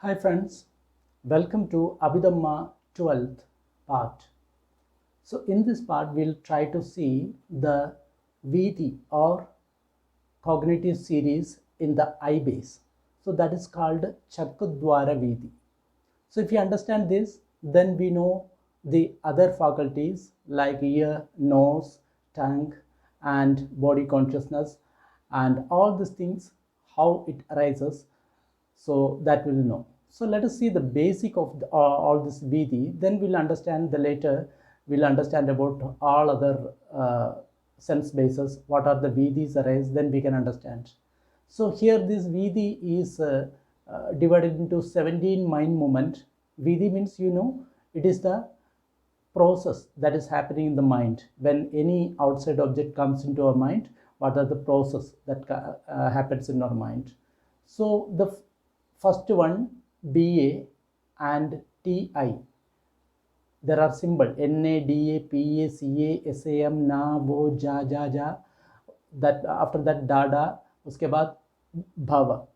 Hi friends, welcome to Abhidhamma 12th part. So in this part we'll try to see the Vidi or cognitive series in the eye base. So that is called Chakudwara Vidi. So if you understand this, then we know the other faculties like ear, nose, tongue and body consciousness and all these things, how it arises, so that we'll know. So let us see the basic of all this Vidi, then we'll understand the later, we'll understand about all other sense bases, what are the Vidis arise, then we can understand. So here this Vidi is divided into 17 mind movement. Vidi means, it is the process that is happening in the mind when any outside object comes into our mind. What are the process that happens in our mind? So the first one, BA and TI, there are symbol NADA PA CA SAM na wo ja ja ja, that after that dada, uske baad bhava.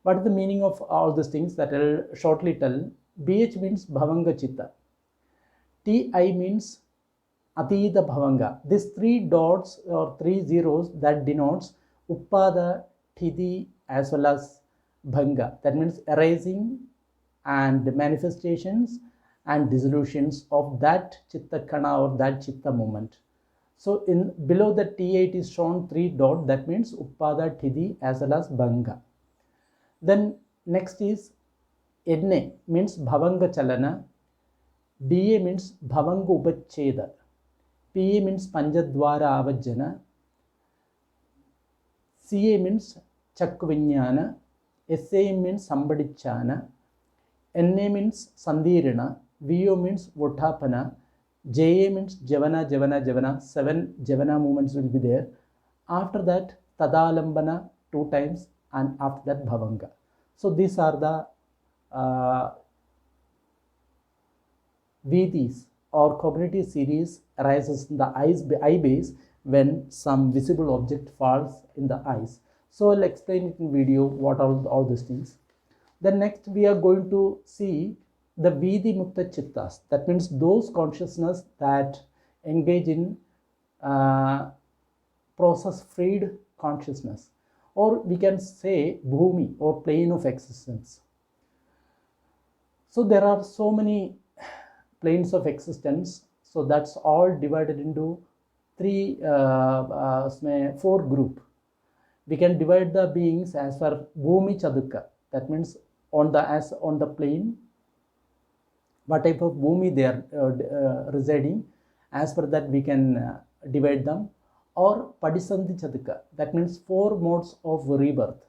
What is the meaning of all these things that I'll shortly tell? BH means bhavanga chitta, TI means Atida Bhavanga. These three dots or three zeros that denotes Uppada, Thidi as well as Bhanga. That means arising and manifestations and dissolutions of that Chitta Kana or that Chitta moment. So in below the T8 is shown three dot, that means Uppada, Thidi as well as Bhanga. Then next is NA means Bhavanga Chalana, DA means Bhavanga Upacheda, PA means Panjadwara Avajjana, CA means Chakvinyana, SA means Sambadichana, NA means Sandirana, VO means Votapana, JA means Javana, Javana, Javana. 7 Javana movements will be there. After that, Tadalambana 2 times, and after that, Bhavanga. So these are the Vidis or cognitive series arises in the eye base when some visible object falls in the eyes. So I'll explain it in video what are all these things. Then next we are going to see the Vidi Mukta Chittas. That means those consciousness that engage in process freed consciousness, or we can say Bhumi or plane of existence. So there are so many planes of existence, so that's all divided into four group. We can divide the beings as per Bhumi Chaduka, that means on the plane, what type of Bhumi they are residing, as per that we can divide them, or Padisandhi Chaduka, that means 4 modes of rebirth.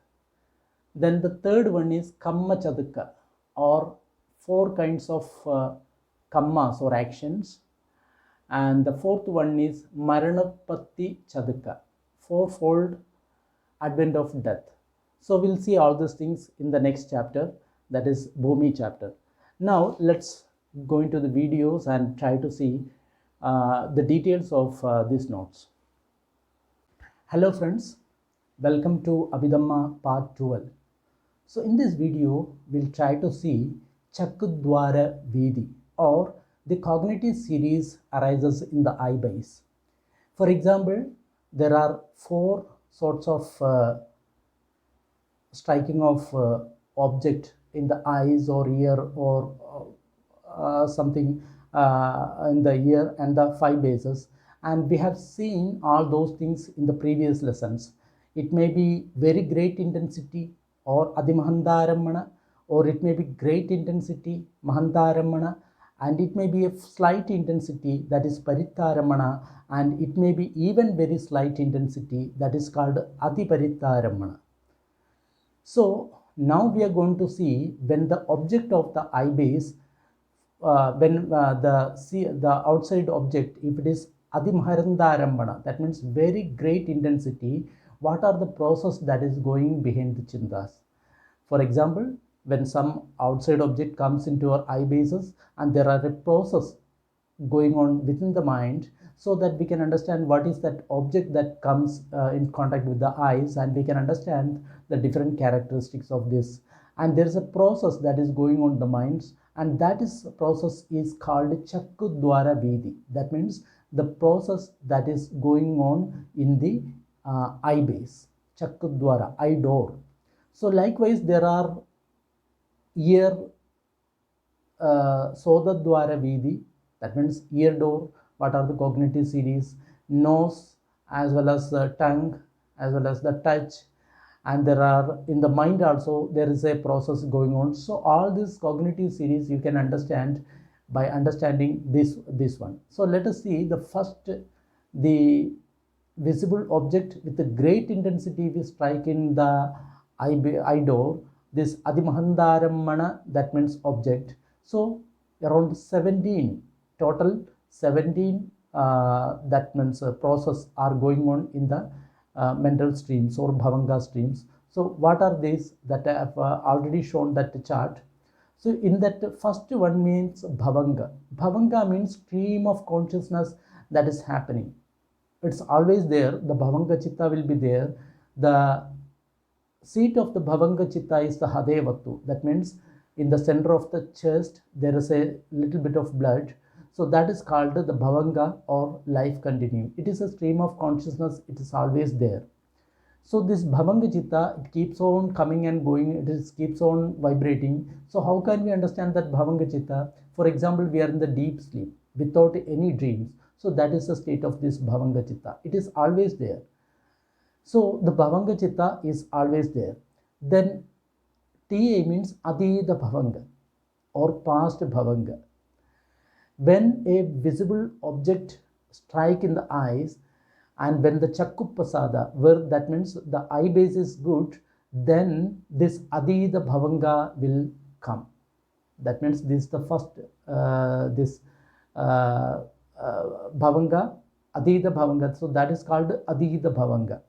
Then the third one is Kamma Chaduka, or 4 kinds of kammas or actions. And the fourth one is Maranapatti Chaduka, 4-fold advent of death. So we'll see all these things in the next chapter, that is Bhumi chapter. Now let's go into the videos and try to see the details of these notes. Hello friends, welcome to Abhidhamma part 12. So in this video, we'll try to see Chakudwara Vidi, or the cognitive series arises in the eye base. For example, there are 4 sorts of striking of object in the eyes or ear or something in the ear and the 5 bases, and we have seen all those things in the previous lessons. It may be very great intensity or Adimahandaramana, or it may be great intensity Mahandaramana, and it may be a slight intensity, that is Paritharamana, and it may be even very slight intensity, that is called Adiparitharamana. So now we are going to see when the object of the eye base, when the outside object, if it is Adimahandarambana, that means very great intensity, what are the process that is going behind the chintas. For example, when some outside object comes into our eye bases and there are a process going on within the mind, so that we can understand what is that object that comes in contact with the eyes, and we can understand the different characteristics of this and there is a process that is going on in the minds, and that is process is called Chakku Dwara Vidhi. That means the process that is going on in the eye base, Chakku Dwara, eye door. So likewise there are ear Sodadwara Vidhi, that means ear door. What are the cognitive series? Nose, as well as the tongue, as well as the touch, and there are in the mind also there is a process going on. So all these cognitive series you can understand by understanding this one. So let us see the first, the visible object with a great intensity we strike in the eye door, this Adimahandarammana, that means object. So around 17 total 17 that means process are going on in the mental streams or bhavanga streams. So what are these that I have already shown that chart. So in that first one means bhavanga. Bhavanga means stream of consciousness that is happening. It's always there. The bhavanga chitta will be there. The seat of the bhavanga chitta is the hadevatu. That means in the center of the chest there is a little bit of blood. So that is called the bhavanga or life continuum. It is a stream of consciousness. It is always there. So this bhavanga chitta, it keeps on coming and going. It keeps on vibrating. So how can we understand that bhavanga chitta? For example, we are in the deep sleep without any dreams. So that is the state of this bhavanga chitta. It is always there. So the bhavanga chitta is always there. Then TA means adida bhavanga or past bhavanga. When a visible object strike in the eyes, and when the Chakkuppasada, where that means the eye base is good, then this Adida Bhavanga will come. That means this is the first, Bhavanga, Adida Bhavanga. So that is called Adida Bhavanga.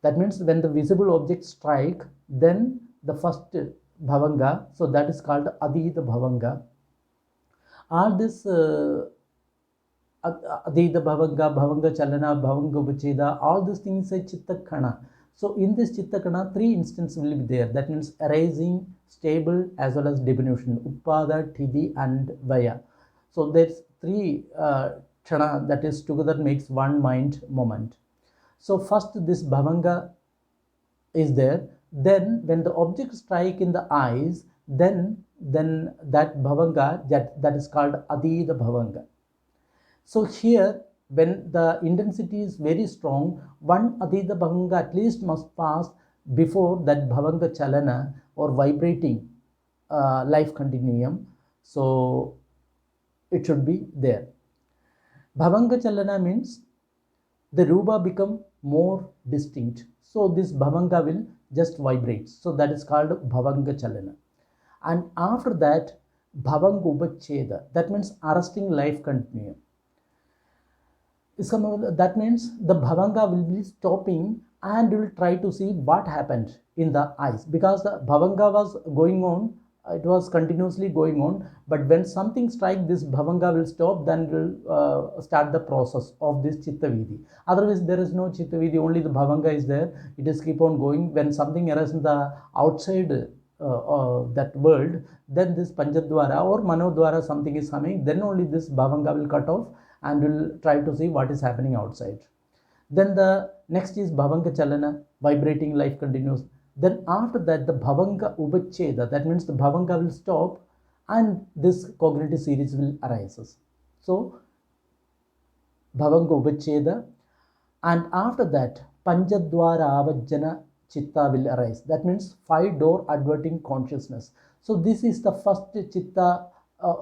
That means when the visible object strike, then the first Bhavanga, so that is called Adida Bhavanga. All this Adida Bhavanga, Bhavanga Chalana, Bhavanga Upacheda, all these things say Chitta Kana. So in this Chitta Kana, three instances will be there. That means arising, stable, as well as diminution. Uppada, Tidhi, and Vaya. So there's three Chana that is together makes one mind moment. So first this Bhavanga is there. Then when the object strike in the eyes, then that Bhavanga, that is called Adida Bhavanga. So here, when the intensity is very strong, one Adida Bhavanga at least must pass before that Bhavanga Chalana or vibrating life continuum. So it should be there. Bhavanga Chalana means the Rupa become more distinct. So this Bhavanga will just vibrate. So that is called Bhavanga Chalana. And after that, Bhavanga Upacheda, that means arresting life continuum. That means the Bhavanga will be stopping and will try to see what happened in the eyes, because the Bhavanga was going on, it was continuously going on, but when something strikes, this Bhavanga will stop, then will start the process of this Chitta Vidhi. Otherwise there is no Chitta Vidhi, only the Bhavanga is there, it is keep on going. When something arises in the outside that world, then this Panchadwara or Manodwara something is coming, then only this Bhavanga will cut off and will try to see what is happening outside. Then the next is Bhavanga Chalana, vibrating life continues. Then after that the Bhavanga Upacheda, that means the Bhavanga will stop and this cognitive series will arise. So Bhavanga Upacheda, and after that Panchadwara Avajjana Chitta will arise. That means 5-door adverting consciousness. So this is the first Chitta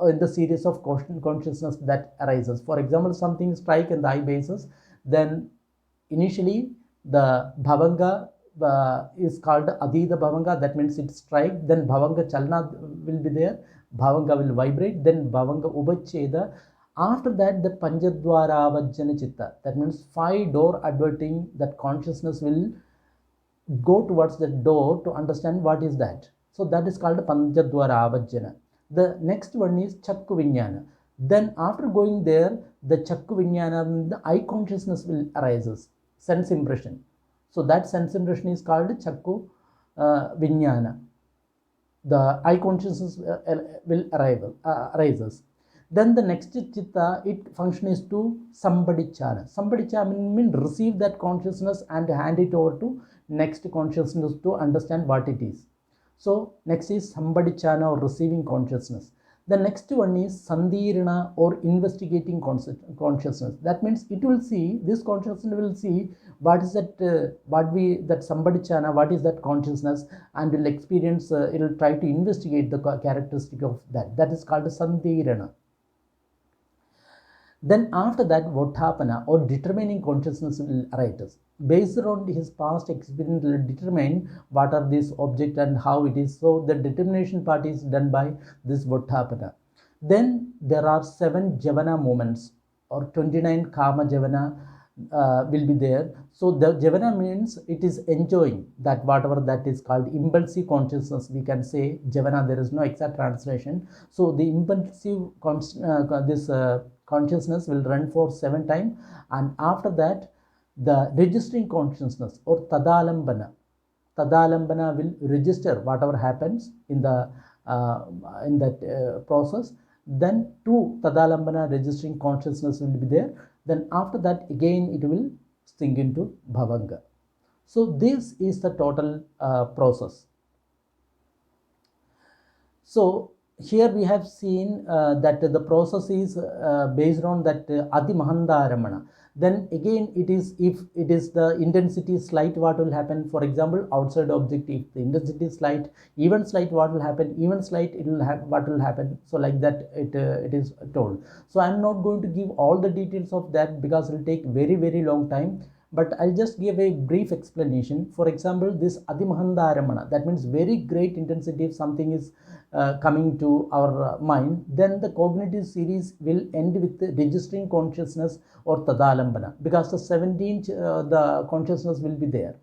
in the series of consciousness that arises. For example, something strike in the eye basis, then initially the Bhavanga is called Adida Bhavanga, that means it strike, then Bhavanga Chalana will be there, Bhavanga will vibrate, then Bhavanga Upacheda. After that the Panchadwara Avajjana Chitta, that means 5-door adverting that consciousness will go towards the door to understand what is that. So that is called Panchadwara Avajjana. The next one is Chakku Vijnana. Then after going there, the Chakku Vijnana, the eye consciousness will arises, sense impression. So that sense impression is called Chakku Vijnana. the I consciousness will arises. Then the next chitta, it function is to sambadichana. Sambadichana means receive that consciousness and hand it over to next consciousness to understand what it is. So next is sambadichana or receiving consciousness. The next one is sandirana or investigating consciousness. That means it will see, this consciousness will see what is that, that sambadichana, what is that consciousness, and will experience, it will try to investigate the characteristic of that. That is called sandirana. Then after that, Vodhapana or determining consciousness will arise. Based on his past experience, will determine what are these objects and how it is. So the determination part is done by this Vodhapana. Then there are 7 Javana moments or 29 Kama Javana will be there. So the Javana means it is enjoying that whatever that is called impulsive consciousness. We can say Javana, there is no exact translation. So the impulsive consciousness will run for 7 times, and after that the registering consciousness or tadalambana will register whatever happens in the in that process. Then 2 tadalambana registering consciousness will be there. Then after that again it will sink into bhavanga. So this is the total process. So here we have seen that the process is based on that Adi Mahandaramana. Then again it is, if it is the intensity slight, what will happen? For example, outside object, if the intensity is slight, even slight, what will happen? Even slight, it will have what will happen. So like that it is told. So I am not going to give all the details of that because it will take very long time. But I'll just give a brief explanation. For example, this Adimahandaramana, that means very great intensity. If something is coming to our mind, then the cognitive series will end with the registering consciousness or tadalambana, because the 17th the consciousness will be there.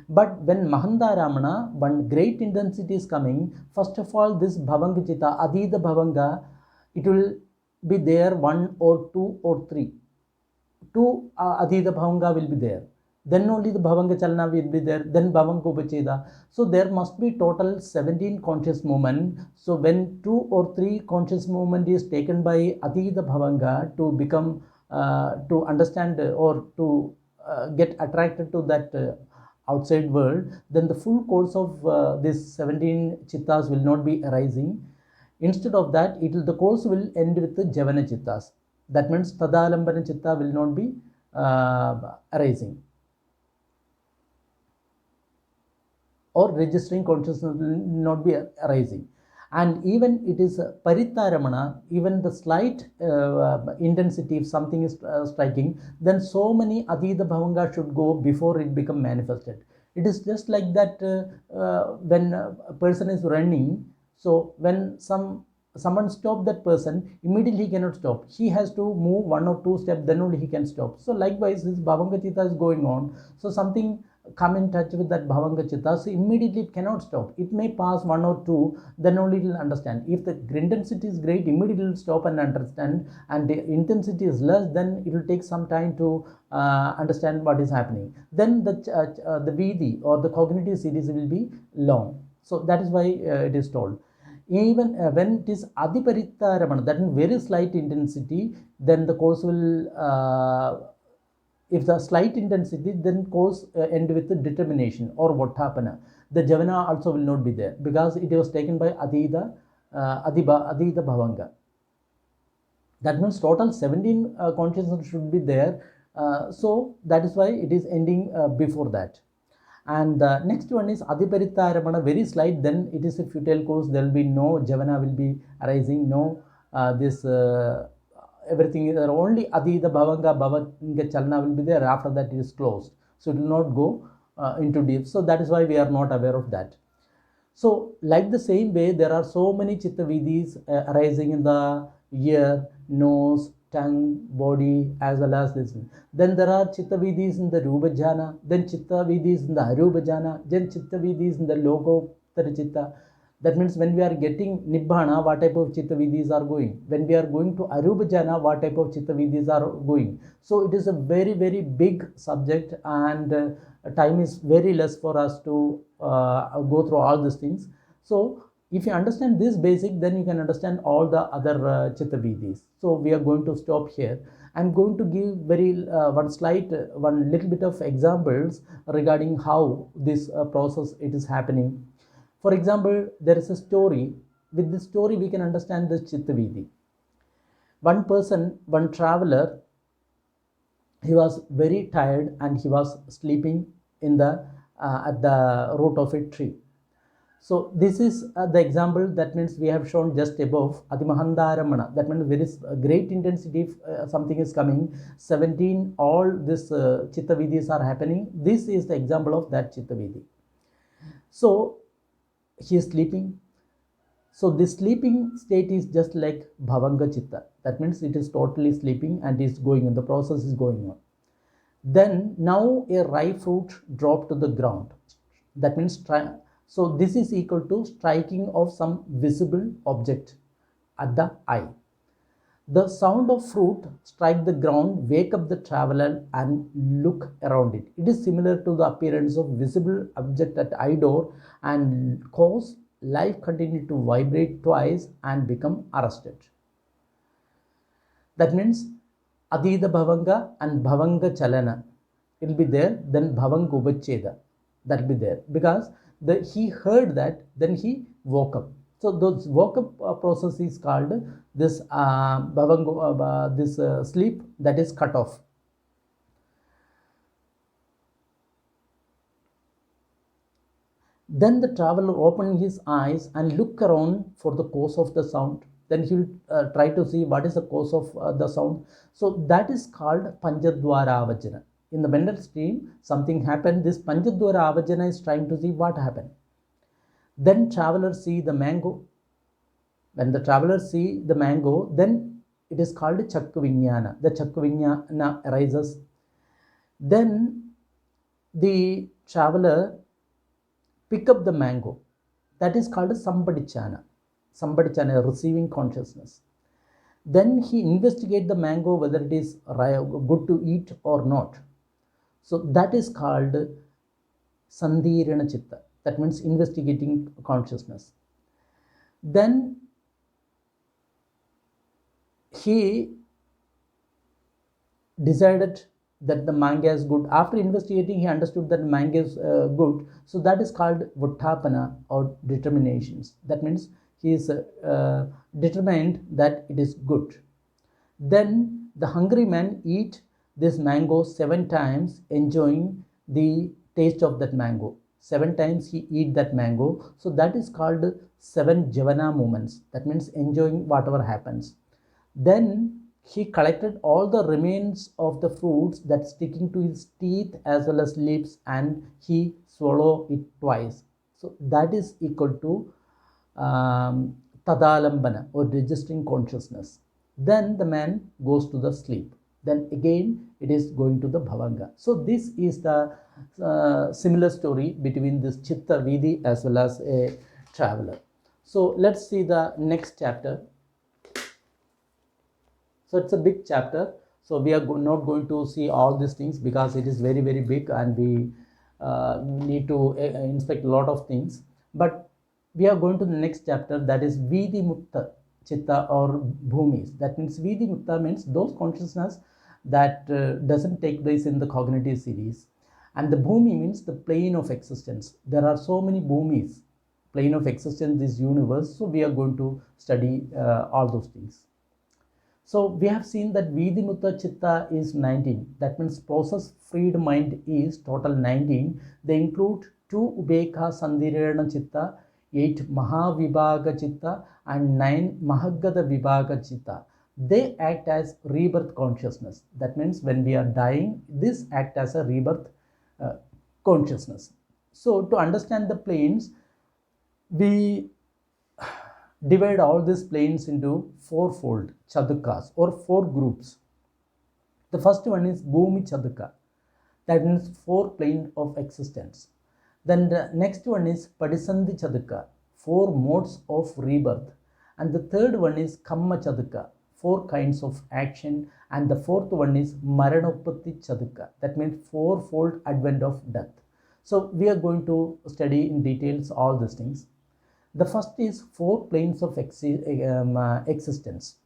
But when Mahandaramana, one great intensity is coming, first of all this bhavanga chitta, adida bhavanga, it will be there 1 or 2 or 3. 2 adhita bhavanga will be there. Then only the bhavanga chalana will be there. Then bhavanga upacheda. So there must be total 17 conscious movement. So when 2 or 3 conscious movement is taken by adhita bhavanga to become to understand or to get attracted to that outside world, then the full course of this 17 chittas will not be arising. Instead of that, the course will end with the Javana chittas. That means Tadalambana chitta will not be arising, or registering consciousness will not be arising. And even it is Paritaramana, even the slight intensity, if something is striking, then so many Adida Bhavanga should go before it become manifested. It is just like that when a person is running, so when someone stop that person, immediately he cannot stop. He has to move 1 or 2 steps, then only he can stop. So likewise, this Bhavanga Chitta is going on. So something come in touch with that Bhavanga Chitta, so immediately it cannot stop. It may pass 1 or 2, then only it will understand. If the intensity is great, immediately it will stop and understand. And the intensity is less, then it will take some time to understand what is happening. Then the Vidi or the cognitive series will be long. So that is why it is told. Even when it is Adiparittaramana, that is very slight intensity, then the course will, if the slight intensity, then course end with the determination or Vodhapana. The Javana also will not be there because it was taken by Adida Bhavanga. That means total 17 consciousness should be there. So that is why it is ending before that. And the next one is Adiparittaramana, very slight, then it is a futile course. There will be no Javana will be arising, no everything is there. Only Adida Bhavanga Chalana will be there. After that it is closed. So it will not go into deep. So that is why we are not aware of that. So like the same way, there are so many Chitta Vidhis arising in the ear, nose, tongue, body, as well as this. Then there are Chitta Vidhis in the Rupa Jhana, then Chitta Vidhis in the Arupa Jhana, then Chitta Vidhis in the Lokottara Chitta. That means when we are getting Nibbana, what type of Chitta Vidhis are going? When we are going to Arupa Jhana, what type of Chitta Vidhis are going? So it is a very big subject, and time is very less for us to go through all these things. So If you understand this basic, then you can understand all the other chitta vidhis. So we are going to stop here. I'm going to give one little bit of examples regarding how this process it is happening. For example, there is a story. With this story we can understand the chitta vidhi. One traveler, he was very tired and he was sleeping in the at the root of a tree. So this is the example. That means we have shown just above Adimahandaramana. That means there is a great intensity. If something is coming, 17 all this chitta vidhis are happening. This is the example of that chitta vidhi. So he is sleeping. So this sleeping state is just like bhavanga chitta. That means it is totally sleeping and is going on. The process is going on. Then now a ripe fruit dropped to the ground. That means so this is equal to striking of some visible object at the eye. The sound of fruit strike the ground, wake up the traveler and look around it. It is similar to the appearance of visible object at eye door and cause life continue to vibrate twice and become arrested. That means Adida Bhavanga and Bhavanga Chalana will be there, then Bhavanga Upacheda that will be there, because he heard that, then he woke up. So those woke up process is called this sleep that is cut off. Then the traveler opened his eyes and look around for the cause of the sound. Then he will try to see what is the cause of the sound. So that is called Panchadwara Avajana. In the mental stream, something happened. This Panchadwara Avajana is trying to see what happened. Then traveler see the mango. When the traveler see the mango, then it is called Chakkavinyana. The Chakkavinyana arises. Then the traveler pick up the mango. That is called Sambadichana. Sambadichana, receiving consciousness. Then he investigate the mango whether it is good to eat or not. So that is called Sandhirana Chitta. That means investigating consciousness. Then he decided that the mango is good. After investigating, he understood that mango is good. So that is called Vuttapana or determinations. That means he is determined that it is good. Then the hungry man eat this mango 7 times, enjoying the taste of that mango. 7 times he eat that mango. So that is called 7 Javana moments. That means enjoying whatever happens. Then he collected all the remains of the fruits that sticking to his teeth as well as lips, and he swallow it twice. So that is equal to Tadalambana or registering consciousness. Then the man goes to the sleep. Then again it is going to the Bhavanga. So this is the similar story between this Chitta Vidhi as well as a traveler. So let's see the next chapter. So it's a big chapter. So we are not going to see all these things because it is very, very big and we need to inspect a lot of things. But we are going to the next chapter, that is Vidhi Mutta Chitta or Bhumis. That means Vidhi Mutta means those consciousness that doesn't take place in the cognitive series. And the Bhumi means the plane of existence. There are so many Bhumis, plane of existence, this universe. So we are going to study all those things. So we have seen that Vidhi Mutta Chitta is 19. That means process freed mind is total 19. They include 2 Ubekha Sandhirana Chitta, 8 Mahavibhaga Chitta and 9 Mahagada Vibhaga Chitta. They act as rebirth consciousness. That means when we are dying, this act as a rebirth consciousness. So to understand the planes, we divide all these planes into 4-fold Chadukas or 4 groups. The first one is Bhumi Chaduka. That means 4 planes of existence. Then the next one is Padisandhi Chaduka, 4 modes of rebirth. And the third one is Kamma Chaduka, 4 kinds of action. And the fourth one is Maranopatti Chaduka. That means 4-fold advent of death. So we are going to study in details all these things. The first is 4 planes of existence.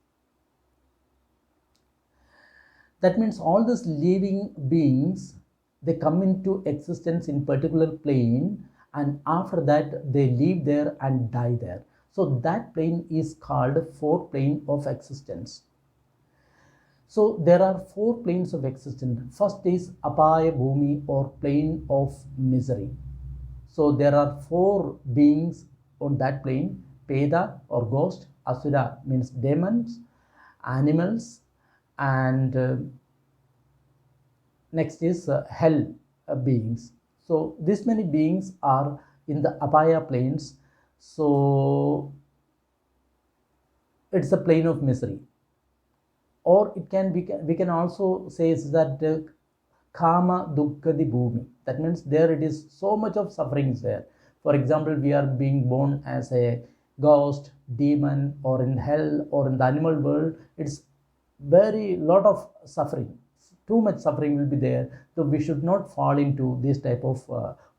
That means all these living beings, they come into existence in particular plane, and after that they live there and die there. So that plane is called 4 plane of existence. So there are 4 planes of existence. First is Apaya Bhumi, or plane of misery. So there are 4 beings on that plane: Peda or ghost, Asura means demons, animals, and next is hell beings. So this many beings are in the Apaya planes. So it's a plane of misery. Or it can be, we can also say is that Kama Dukkadi Bhumi. That means there it is so much of sufferings there. For example, we are being born as a ghost, demon, or in hell, or in the animal world. It's very lot of suffering. Too much suffering will be there. So we should not fall into this type of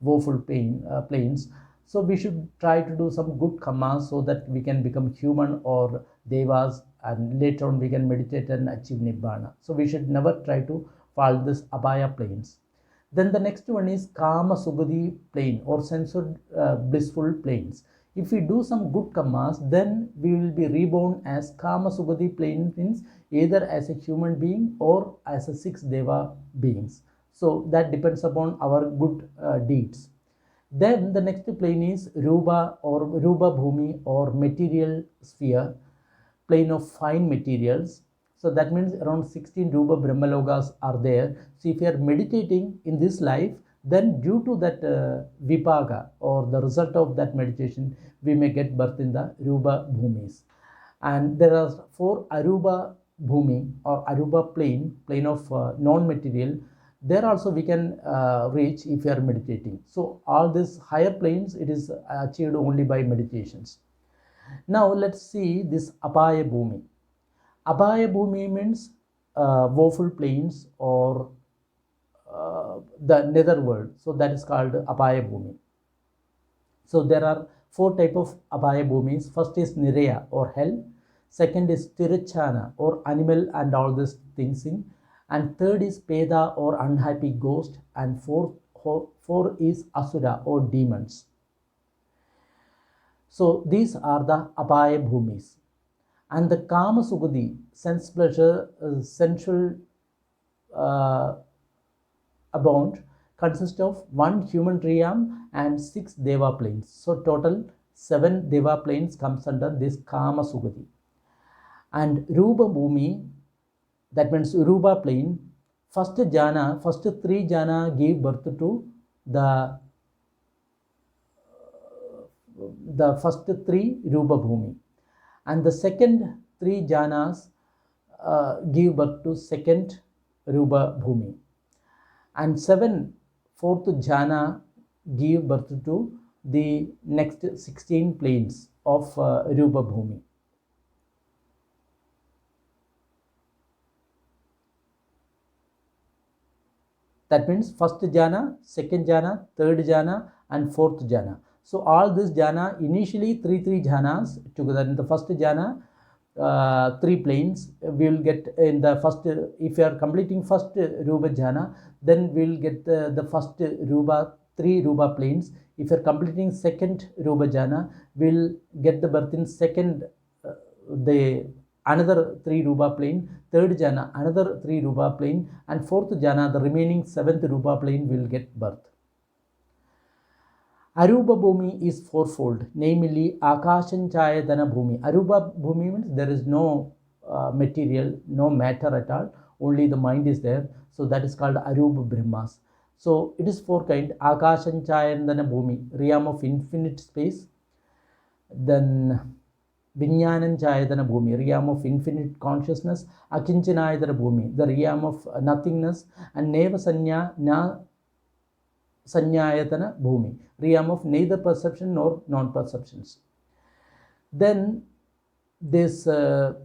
woeful planes. So we should try to do some good karmas so that we can become human or devas, and later on we can meditate and achieve nibbana. So we should never try to fall this abhaya planes. Then the next one is Kama Sugati plane, or censored blissful planes. If we do some good karmas, then we will be reborn as Kama Sugati plane, means either as a human being or as a 6 deva beings. So that depends upon our good deeds. Then the next plane is Rupa, or Rupa Bhumi, or material sphere, plane of fine materials. So that means around 16 Rupa Brahmalokas are there. So if you are meditating in this life, then due to that Vipaka, or the result of that meditation, we may get birth in the Rupa Bhumis. And there are 4 Arupa Bhumi, or Arupa plane, plane of non-material. There also we can reach if you are meditating. So all these higher planes, it is achieved only by meditations. Now let's see this Apaya Bhumi. Apaya Bhumi means woeful plains, or the nether world. So that is called Apaya Bhumi. So there are 4 type of Apaya Bhumis. First is Niraya, or hell. Second is Tiruchana, or animal and all these things in. And third is Peda, or unhappy ghost. And four is Asura, or demons. So these are the Apaya Bhumis. And the Kama Sugati, sense pleasure, sensual abound, consists of 1 human realm and 6 deva planes. So total 7 deva planes comes under this Kama Sugati. And Rupa Bhumi, that means Rupa plane, first 3 jhana give birth to the first 3 Rupa Bhumi, and the second 3 jhanas give birth to second Rupa Bhumi, and 4th jhana give birth to the next 16 planes of Rupa Bhumi. That means first jhana, second jhana, third jhana, and fourth jhana. So all this jhana, initially 3 jhanas together. In the first jhana, 3 planes we will get in the first. If you are completing first Rupa jhana, then we will get the first Rupa, 3 Rupa planes. If you are completing second Rupa jhana, we will get the birth in second another 3 Rupa plane, third jhana another 3 Rupa plane, and fourth jhana, the remaining 7th Rupa plane, will get birth. Arupa Bhumi is 4-fold, namely Akashanchayatana Bhumi. Arupa Bhumi means there is no material, no matter at all, only the mind is there. So that is called Arupa Brahmas. So it is 4 kind: Akashanchayatana Bhumi, realm of infinite space. Then Vinyanan Chayatana Bhumi, realm of infinite consciousness. Akinchanayatana Bhumi, the realm of nothingness. And Neva Sanya Na Sanyayatana Bhumi, realm of neither perception nor non-perceptions. Then this 4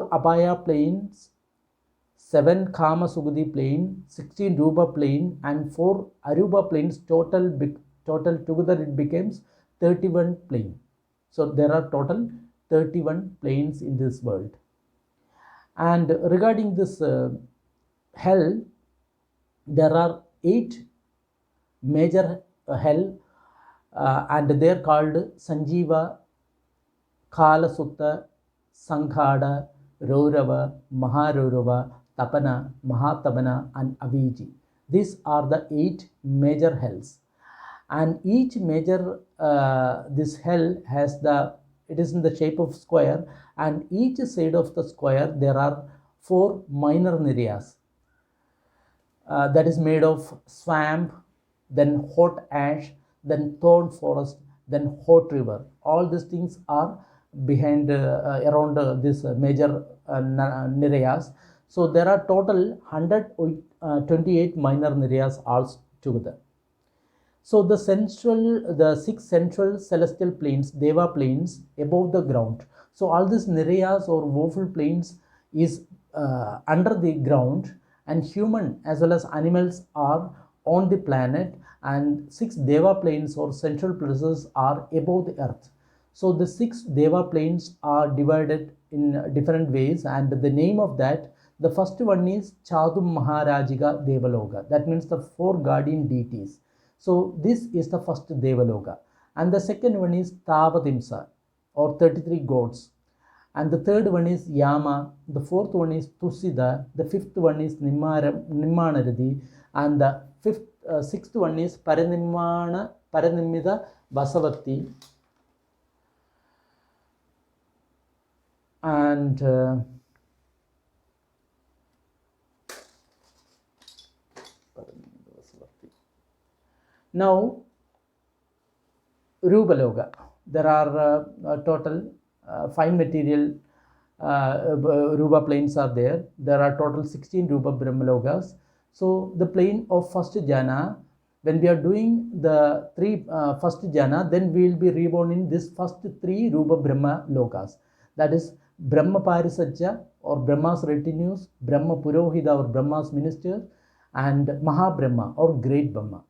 Apaya planes, 7 Kama Sugati plane, 16 Rupa plane, and 4 Arupa planes, total together it becomes 31 plane. So there are total 31 planes in this world. And regarding this hell, there are 8 major hell, and they are called Sanjeeva, Kalasutta, Sanghada, Raurava, Maharurava, Tapana, Mahatapana, and Aviji. These are the 8 major hells, and each major this hell has it is in the shape of square, and each side of the square there are 4 minor nirayas, that is made of swamp, then hot ash, then thorn forest, then hot river. All these things are behind around this major nirayas. So there are total 128 minor nirayas all together. So the 6 central celestial planes, Deva planes, above the ground. So all these nirayas or woeful planes is under the ground, and human as well as animals are on the planet, and 6 Deva planes or central places are above the earth. So the 6 Deva planes are divided in different ways, and the name of that, the first one is Chadum Maharajika Devaloka. That means the 4 guardian deities. So this is the first Devaloka. And the second one is Tavatimsa, or 33 gods. And the third one is Yama, the fourth one is Tusida, the fifth one is Nimmanaradi, and the sixth one is Paranimida Basavati. And now Rubaloga. There are total 5 material Ruba planes are there. There are total 16 Ruba Brahmalokas. So the plane of first jhana, when we are doing the first jhana, then we will be reborn in this first 3 Rupa Brahma Lokas. That is Brahma Parisajya or Brahma's retinues, Brahma Purohita or Brahma's minister, and Mahabrahma or Great Brahma.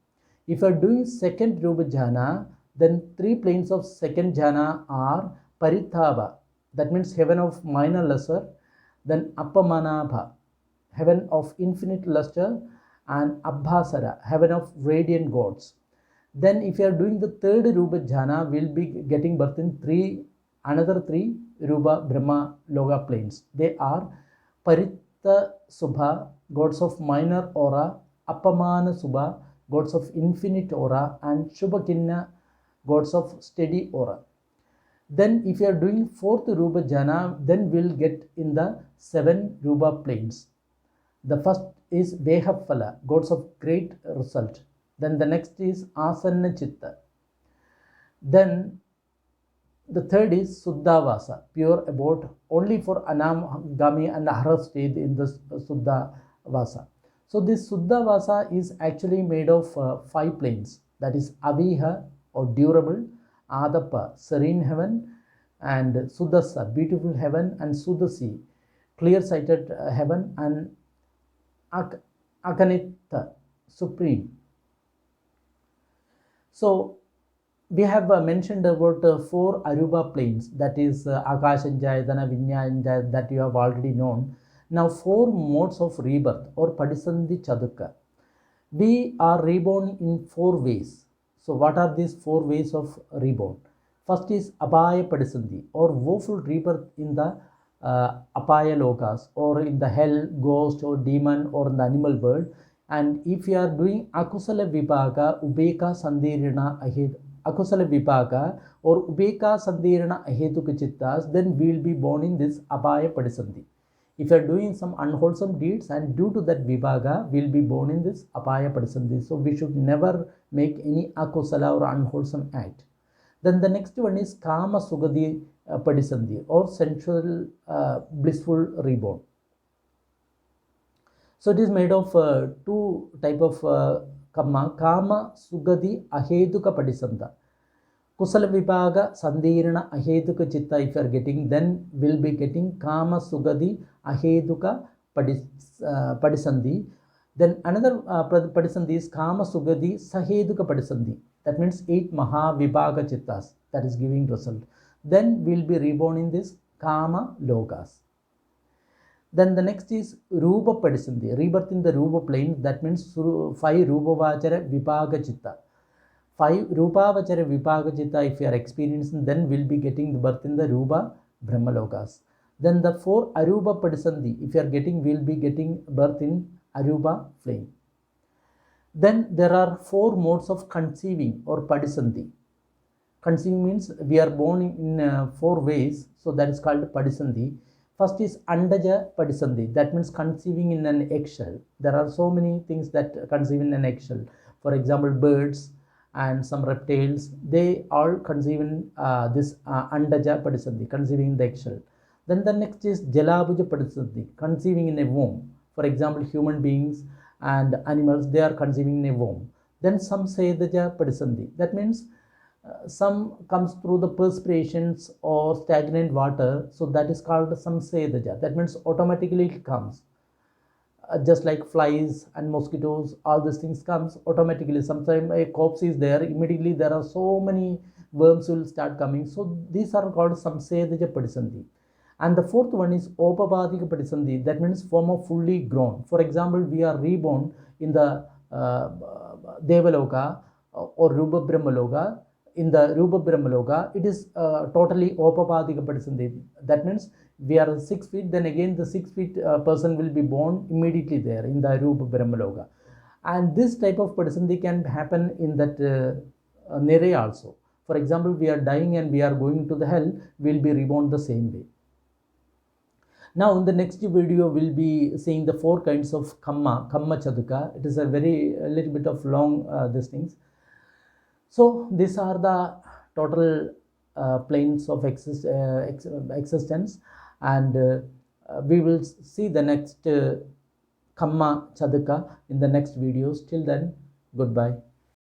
If you are doing second Rupa jhana, then 3 planes of second jhana are Parithava, that means heaven of minor lesser, then Appamanabha, heaven of infinite luster, and Abhasara, heaven of radiant gods. Then if you are doing the third Rupa jhana, we will be getting birth in another 3 Rupa Brahma Loka planes. They are Paritta Subha, gods of minor aura, Appamana Subha, gods of infinite aura, and Shubhakinna, gods of steady aura. Then if you are doing 4th Rupa jhana, then we will get in the 7 Rupa planes. The first is Vehaphala, gods of great result. Then the next is Asanna Chitta. Then the third is Suddhavasa, pure abode, only for Anamagami and Ahara stage in the Suddhavasa. So this Suddhavasa is actually made of 5 planes, that is Aviha or durable, Adapa, serene heaven, and Suddhasa, beautiful heaven, and Suddhasi, clear-sighted heaven, and Akanita, supreme. So we have mentioned about 4 Aruba planes, that is Akashanjayatana, Vinyanjayatana, that you have already known. Now 4 modes of rebirth or Padisandhi Chaduka. We are reborn in 4 ways. So what are these 4 ways of reborn? First is Abhaya Padisandhi, or woeful rebirth in the Apaya Lokas, or in the hell, ghost or demon, or in the animal world. And if you are doing Akusala Vipaka, Ubeka Sandirana Akusala Vipaka or Ubeka Sandirana Ahetuka Chittas, then we will be born in this Abhaya Padisandhi. If you are doing some unwholesome deeds, and due to that Vibhaga, we will be born in this Apaya Padisandhi. So we should never make any akusala or unwholesome act. Then the next one is Kama Sugadi Padisandhi, or sensual blissful reborn. So it is made of 2 type of Kama Sugadi Ahetuka Padisandha. Kusala Vibhaga Sandirana Ahetuka Chitta, if you are getting, then will be getting Kama Sugadi Ahetuka Padisandhi. Then another Padisandhi is Kama Sugadi Sahetuka Padisandhi. That means 8 Maha Vibhaga Chittas, that is giving result. then we'll be reborn in this Kama Lokas. Then the next is Rupa Padisandhi, rebirth in the Rupa plane. That means 5 Rupavachara Vipaga Chitta. 5 Rupavachara Vipaga Chitta, if you are experiencing, then we'll be getting the birth in the Rupa Brahmalokas. Then the 4 Arupa Padisandhi, if you are getting, we'll be getting birth in Arupa flame. Then there are 4 modes of conceiving or Padisandhi. Conceiving means we are born in 4 ways, so that is called Padisandhi. First is Andaja Padisandhi, that means conceiving in an eggshell. There are so many things that conceive in an eggshell. For example, birds and some reptiles, they all conceive in this Andaja Padisandhi, conceiving in the eggshell. Then the next is Jalabhuja Padisandhi, conceiving in a womb. For example, human beings and animals, they are conceiving in a womb. Then Samsedaja Padisandhi, that means some comes through the perspirations or stagnant water, so that is called Samsedaja. That means automatically it comes. Just like flies and mosquitoes, all these things comes automatically. Sometimes a corpse is there, immediately there are so many worms will start coming. So these are called Samsedaja Padisandhi. And the fourth one is Opapadika Padisandhi, that means form of fully grown. For example, we are reborn in the Devaloka or Rupa Brahmaloka. In the Rupa Brahmaloka, it is totally Opapadika Padisandhi. That means we are 6 feet, then again the 6 feet person will be born immediately there in the Rupa Brahmaloka. And this type of Padisandhi can happen in that Nere also. For example, we are dying and we are going to the hell, we will be reborn the same way. Now in the next video, we'll be seeing the 4 kinds of Kamma Chaduka. It is a little bit of long these things. So these are the total planes of existence, and we will see the next Kamma Chaduka in the next videos. Till then, goodbye.